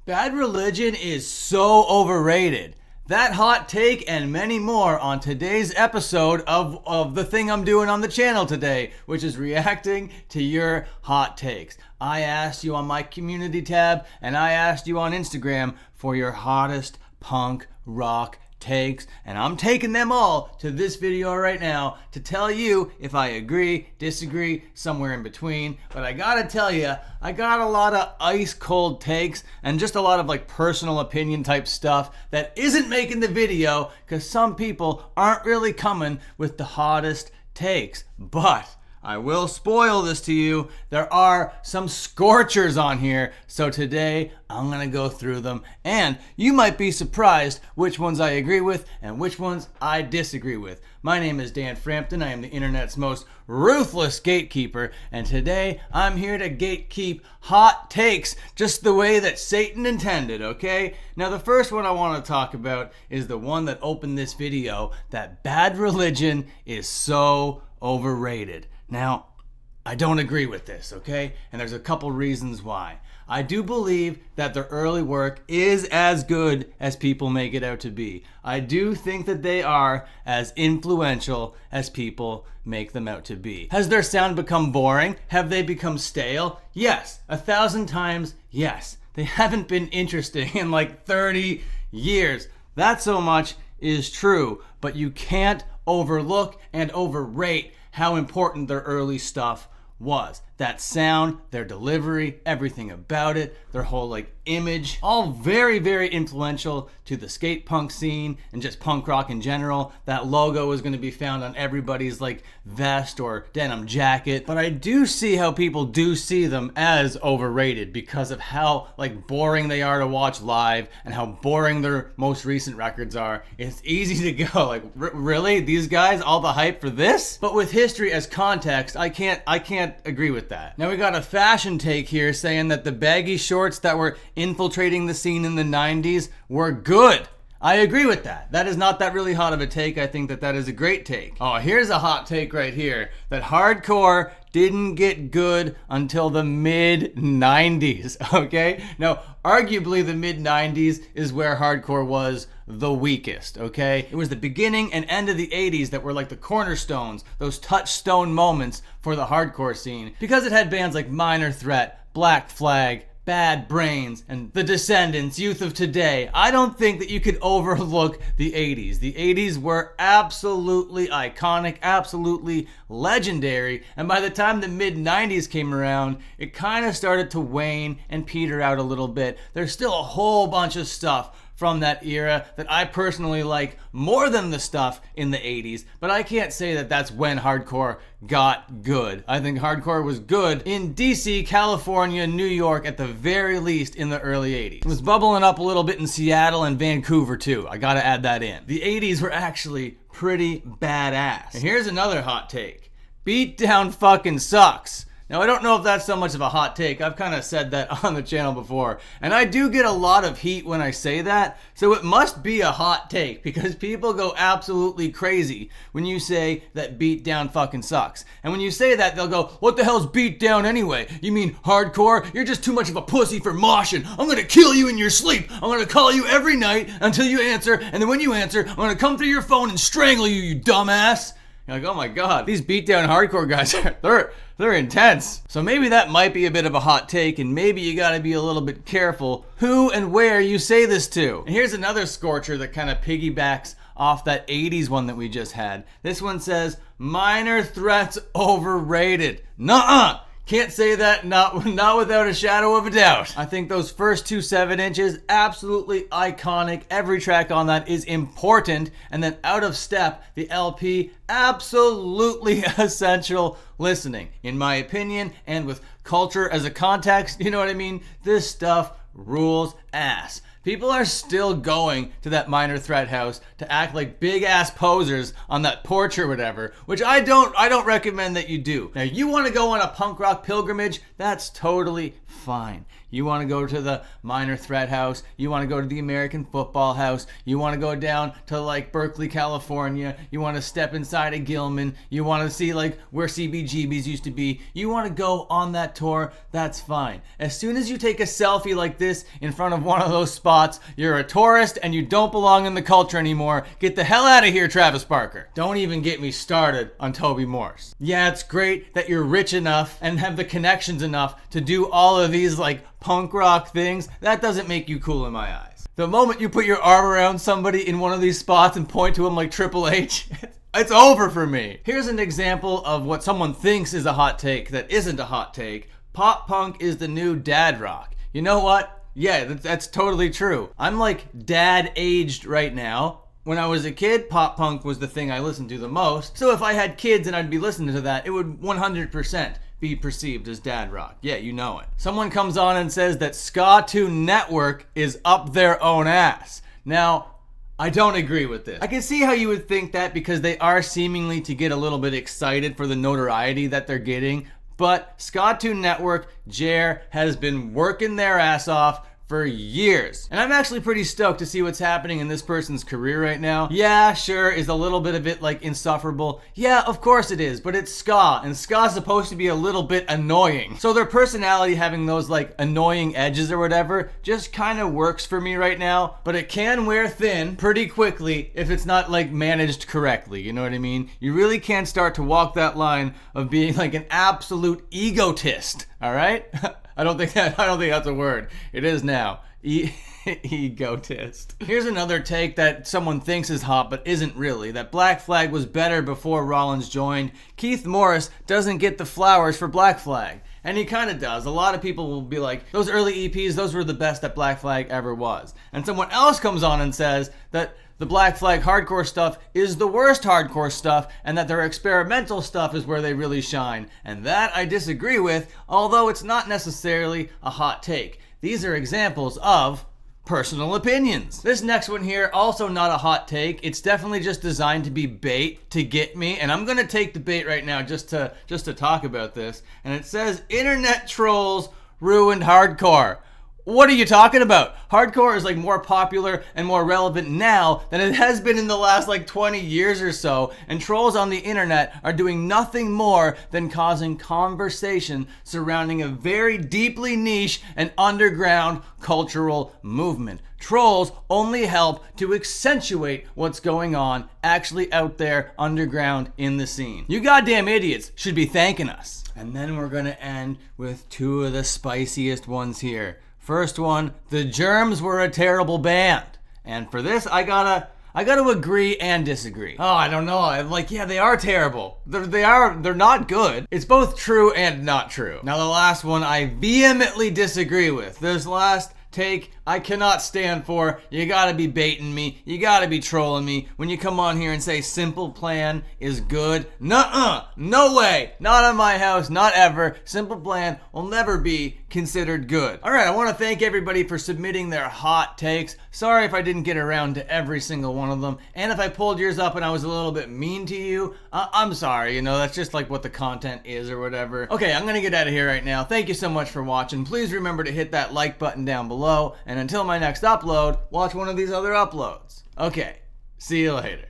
Bad Religion is so overrated. That hot take and many more on today's episode of the thing I'm doing on the channel today, which is reacting to your hot takes. I asked you on my community tab and I asked you on Instagram for your hottest punk rock takes, and I'm taking them all to this video right now to tell you if I agree, disagree, somewhere in between. But I gotta tell you, I got a lot of ice cold takes and just a lot of like personal opinion type stuff that isn't making the video because some people aren't really coming with the hottest takes. But I will spoil this to you. There are some scorchers on here, so today I'm gonna go through them, and you might be surprised which ones I agree with and which ones I disagree with. My name is Dan Frampton. I am the internet's most ruthless gatekeeper, and today I'm here to gatekeep hot takes just the way that Satan intended, okay? Now the first one I want to talk about is the one that opened this video, that Bad Religion is so overrated. Now, I don't agree with this, okay? And there's a couple reasons why. I do believe that their early work is as good as people make it out to be. I do think that they are as influential as people make them out to be. Has their sound become boring? Have they become stale? Yes. 1,000 times, yes. They haven't been interesting in like 30 years. That so much is true, but you can't overlook and overrate how important their early stuff was. That sound, their delivery, everything about it, their whole like image, all very, very influential to the skate punk scene and just punk rock in general. That logo is going to be found on everybody's like vest or denim jacket. But I do see how people do see them as overrated because of how like boring they are to watch live and how boring their most recent records are. It's easy to go like, really? These guys, all the hype for this? But with history as context, I can't agree with that. Now we got a fashion take here saying that the baggy shorts that were infiltrating the scene in the 90s were good. I agree with that. That is not that really hot of a take. I think that is a great take. Oh, here's a hot take right here. That hardcore didn't get good until the mid-90s, okay? Now, arguably the mid-90s is where hardcore was the weakest, okay? It was the beginning and end of the 80s that were like the cornerstones, those touchstone moments for the hardcore scene, because it had bands like Minor Threat, Black Flag, Bad Brains, and The Descendants, Youth of Today. I don't think that you could overlook the 80s. The 80s were absolutely iconic, absolutely legendary, and by the time the mid-90s came around, it kind of started to wane and peter out a little bit. There's still a whole bunch of stuff from that era that I personally like more than the stuff in the 80s, but I can't say that that's when hardcore got good. I think hardcore was good in DC, California, New York, at the very least in the early 80s. It was bubbling up a little bit in Seattle and Vancouver too. I gotta add that in. The 80s were actually pretty badass. And here's another hot take. Beatdown fucking sucks. Now, I don't know if that's so much of a hot take. I've kind of said that on the channel before. And I do get a lot of heat when I say that. So it must be a hot take because people go absolutely crazy when you say that Beatdown fucking sucks. And when you say that, they'll go, what the hell's Beatdown anyway? You mean hardcore? You're just too much of a pussy for moshing. I'm gonna kill you in your sleep. I'm gonna call you every night until you answer. And then when you answer, I'm gonna come through your phone and strangle you, you dumbass. You're like, oh my God, these Beatdown hardcore guys, they're intense. So maybe that might be a bit of a hot take, and maybe you gotta be a little bit careful who and where you say this to. And here's another scorcher that kind of piggybacks off that 80s one that we just had. This one says, Minor Threat's overrated. Nuh-uh. Can't say that, not without a shadow of a doubt. I think those first two 7-inches, absolutely iconic. Every track on that is important. And then Out of Step, the LP, absolutely essential listening. In my opinion, and with culture as a context, you know what I mean? This stuff rules ass. People are still going to that Minor Threat house to act like big ass posers on that porch or whatever, which I don't recommend that you do. Now, you want to go on a punk rock pilgrimage, that's totally fine. You want to go to the Minor Threat House. You want to go to the American Football House. You want to go down to like Berkeley, California. You want to step inside a Gilman. You want to see like where CBGB's used to be. You want to go on that tour. That's fine. As soon as you take a selfie like this in front of one of those spots, you're a tourist and you don't belong in the culture anymore. Get the hell out of here, Travis Barker. Don't even get me started on Toby Morse. Yeah, it's great that you're rich enough and have the connections enough to do all of these like punk rock things. That doesn't make you cool in my eyes. The moment you put your arm around somebody in one of these spots and point to them like Triple H, it's over for me. Here's an example of what someone thinks is a hot take that isn't a hot take. Pop punk is the new dad rock. You know what? Yeah, that's totally true. I'm like dad aged right now. When I was a kid, pop punk was the thing I listened to the most. So if I had kids and I'd be listening to that, it would 100% be perceived as dad rock. Yeah, you know it. Someone comes on and says that Skatune Network is up their own ass. Now, I don't agree with this. I can see how you would think that because they are seemingly to get a little bit excited for the notoriety that they're getting. But Skatune Network, Jer, has been working their ass off for years. And I'm actually pretty stoked to see what's happening in this person's career right now. Yeah, sure, is a little bit of it like insufferable? Yeah, of course it is, but it's ska, and ska's supposed to be a little bit annoying. So their personality having those like annoying edges or whatever just kind of works for me right now, but it can wear thin pretty quickly if it's not like managed correctly, you know what I mean? You really can't start to walk that line of being like an absolute egotist, all right? I don't think that's a word. It is now. Egotist. Here's another take that someone thinks is hot but isn't really. That Black Flag was better before Rollins joined. Keith Morris doesn't get the flowers for Black Flag. And he kind of does. A lot of people will be like, those early EPs, those were the best that Black Flag ever was. And someone else comes on and says that the Black Flag hardcore stuff is the worst hardcore stuff and that their experimental stuff is where they really shine. And that I disagree with, although it's not necessarily a hot take. These are examples of personal opinions. This next one here, also not a hot take. It's definitely just designed to be bait to get me, and I'm gonna take the bait right now just to talk about this. And it says, internet trolls ruined hardcore. What are you talking about? Hardcore is like more popular and more relevant now than it has been in the last like 20 years or so, and trolls on the internet are doing nothing more than causing conversation surrounding a very deeply niche and underground cultural movement. Trolls only help to accentuate what's going on actually out there underground in the scene. You goddamn idiots should be thanking us. And then we're gonna end with two of the spiciest ones here. First one, the Germs were a terrible band. And for this, I gotta agree and disagree. Oh, I don't know. I'm like, yeah, they are terrible. They're not good. It's both true and not true. Now the last one I vehemently disagree with. This last take I cannot stand for. You gotta be baiting me. You gotta be trolling me when you come on here and say Simple Plan is good. Nuh-uh. No way. Not on my house. Not ever. Simple Plan will never be considered good. Alright, I want to thank everybody for submitting their hot takes. Sorry if I didn't get around to every single one of them. And if I pulled yours up and I was a little bit mean to you, I'm sorry. You know, that's just like what the content is or whatever. Okay, I'm gonna get out of here right now. Thank you so much for watching. Please remember to hit that like button down below. And until my next upload, watch one of these other uploads. Okay, see you later.